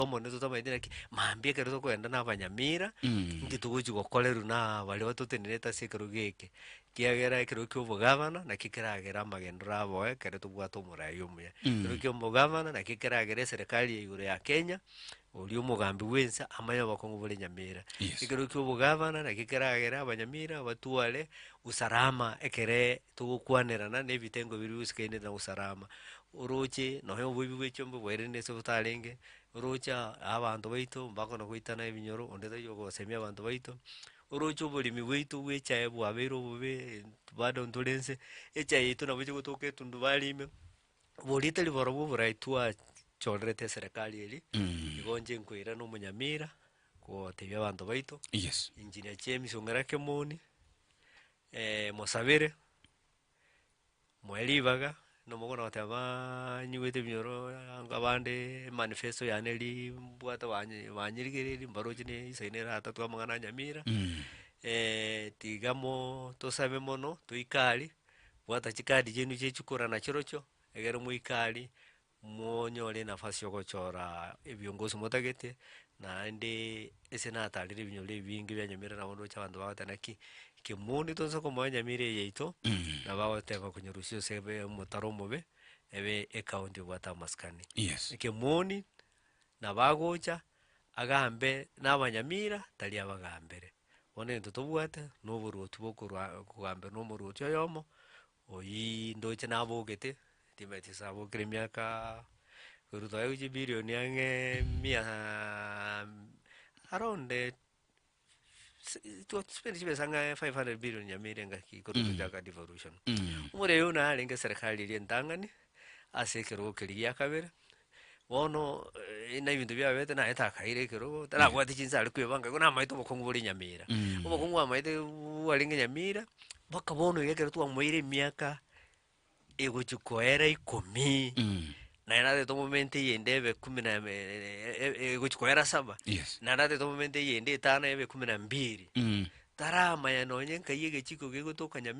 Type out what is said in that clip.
omo neto tamaite naki mambia kero tokoenda na Abanyamira ngituguchi gokoreru na bari batoteneneta sekero geke kiagera ekero kio obogavana naki keragera amagendero aboe kere tobwate omorai omuya kero kio omogavana naki keragera eserikali ya igoro ya Kenya oria omogambi bwensa amanya obokong'u bore Nyamira Yes. ekero kio obogavana naki keragera Abanyamira batware usalama ekere togokwanerana na ebitengo biri bigosikaine na usalama oroche nonya oboibi bwa echiombe bwairende ase obotarenge orocha abanto baito mbakona goitana ebinyoro onde taiyo gosemia abanto baito oroche oboremi bwaito bwa echae bwabeire obobe bado ntore nse echae yaito nabo chigotoka etundubari boria tari borobwo oborai twachorerete eserikali eri igo inche nkoira na omonyamira gotebia abanto baito Yes. engineer James Ong'ara Kimoni mosabere moe ribaga nomogona goteba nyigwete ebinyoro anga abande manifesto yane eri mbwate banyerigereria mbarochi na isaine eratatu amang'ana Nyamira tigamo tosabe mono toikari bwata chikadi chienu chie chikorana chirochio egere moikari monyore enafasi ya gochora ebiongozi motagete naende ase natarire ebinyoro ebinge bia Nyamira nabo ndoche abanto bagoteba naki Kimoni tosa komoa Nyamira eye yaito nabagoteba konyerusia ase omotaro omobe ebe ecounty ebwate amaskani Yes. Kimoni nabagocha agambe na Abanyamira tari abagambere bono egento tobwate na oboruoti kogambera na omoruoti oyomo oyio ndoche nabogete timanyeti ase abokire emiaka korwa twaegochi bilioni ang'e mia around twaspend chibesa ang'e 500 billion Nyamira engaki korwa tochaka devolution omorei oyo narenge eserikali eria entang'ani ase ekerogo keria gia kabere bono na ebinto biabete naete akaire ekerogo tarabwati chinswe are koebanga igo namaete obokong'u bore Nyamira obokong'u bwamaete bwarenge Nyamira mpaka bono iga ekero twamoire emiaka egochi koera 10 naye natete omomente eyende ebe 10 egochi koera 7 Yes. naye natete omomente eyende 5 ebe 12 taramanya nonye nkai egechiko gegotoka Nyamira.